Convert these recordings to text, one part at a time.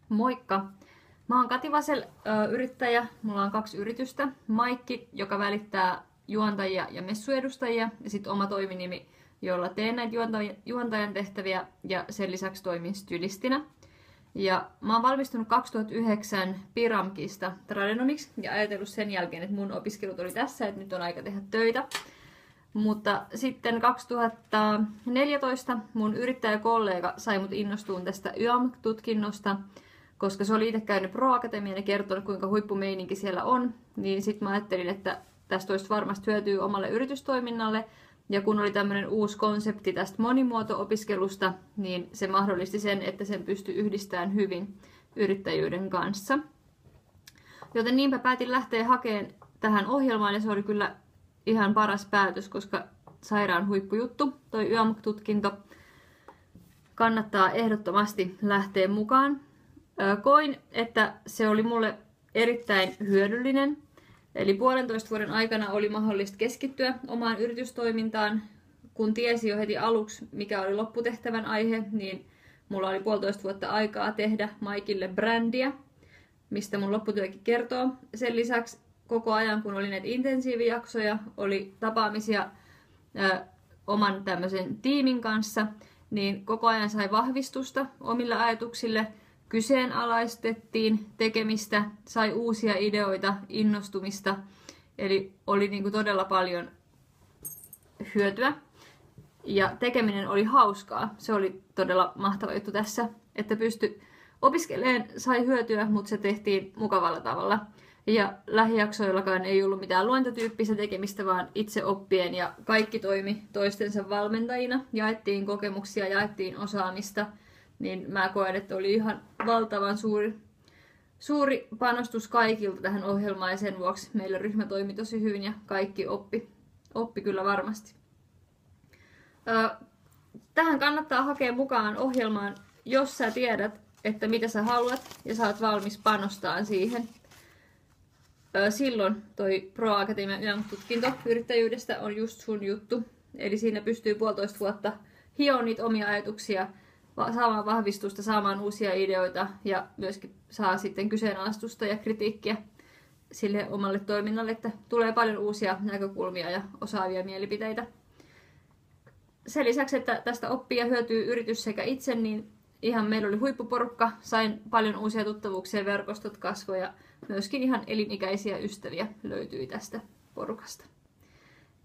Moikka! Mä oon Kati Vasel, yrittäjä. Mulla on 2 yritystä. Maikki, joka välittää juontajia ja messuedustajia, ja sitten oma toiminimi, jolla teen näitä juontajan tehtäviä, ja sen lisäksi toimin stylistinä. Ja mä oon valmistunut 2009 Piramkista tradenomiksi ja ajatellut sen jälkeen, että mun opiskelut oli tässä, että nyt on aika tehdä töitä. Mutta sitten 2014 mun yrittäjäkollega sai mut innostuun tästä YAM-tutkinnosta, koska se oli itse käynyt Pro Akatemian ja kertonut, kuinka huippumeininki siellä on. Niin sitten mä ajattelin, että tästä olisi varmasti hyötyä omalle yritystoiminnalle. Ja kun oli tämmöinen uusi konsepti tästä monimuoto-opiskelusta, niin se mahdollisti sen, että sen pystyi yhdistämään hyvin yrittäjyyden kanssa. Joten niinpä päätin lähteä hakemaan tähän ohjelmaan, ja se oli kyllä ihan paras päätös, koska sairaan huippujuttu, toi YAM-tutkinto. Kannattaa ehdottomasti lähteä mukaan. Koin, että se oli mulle erittäin hyödyllinen. Eli 1,5 vuoden aikana oli mahdollista keskittyä omaan yritystoimintaan. Kun tiesi jo heti aluksi, mikä oli lopputehtävän aihe, niin mulla oli 1,5 vuotta aikaa tehdä Maikille brändiä, mistä mun lopputyökin kertoo. Sen lisäksi koko ajan, kun oli näitä intensiivijaksoja, oli tapaamisia oman tämmöisen tiimin kanssa, niin koko ajan sai vahvistusta omille ajatuksille, kyseenalaistettiin tekemistä, sai uusia ideoita, innostumista, eli oli niin kuin todella paljon hyötyä. Ja tekeminen oli hauskaa. Se oli todella mahtava juttu tässä, että pystyi opiskelemaan, sai hyötyä, mutta se tehtiin mukavalla tavalla. Ja lähijaksoillakaan ei ollut mitään luentotyyppistä tekemistä, vaan itse oppien, ja kaikki toimi toistensa valmentajina. Jaettiin kokemuksia, jaettiin osaamista. Niin mä koen, että oli ihan valtavan suuri panostus kaikilta tähän ohjelmaan, ja sen vuoksi meillä ryhmä toimi tosi hyvin ja kaikki oppi kyllä varmasti. Tähän kannattaa hakea mukaan ohjelmaan, jos sä tiedät, että mitä sä haluat ja sä oot valmis panostaa siihen. Silloin toi Pro Akatemian YAM-tutkinto yrittäjyydestä on just sun juttu. Eli siinä pystyy 1,5 vuotta hiomaan niitä omia ajatuksia, saamaan vahvistusta, saamaan uusia ideoita ja myöskin saa sitten kyseenalaistusta ja kritiikkiä sille omalle toiminnalle, että tulee paljon uusia näkökulmia ja osaavia mielipiteitä. Sen lisäksi, että tästä oppii ja hyötyy yritys sekä itse, niin ihan meillä oli huippuporukka, sain paljon uusia tuttavuuksia, verkostot kasvoi ja myöskin ihan elinikäisiä ystäviä löytyi tästä porukasta.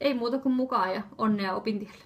Ei muuta kuin mukaan ja onnea opintielle.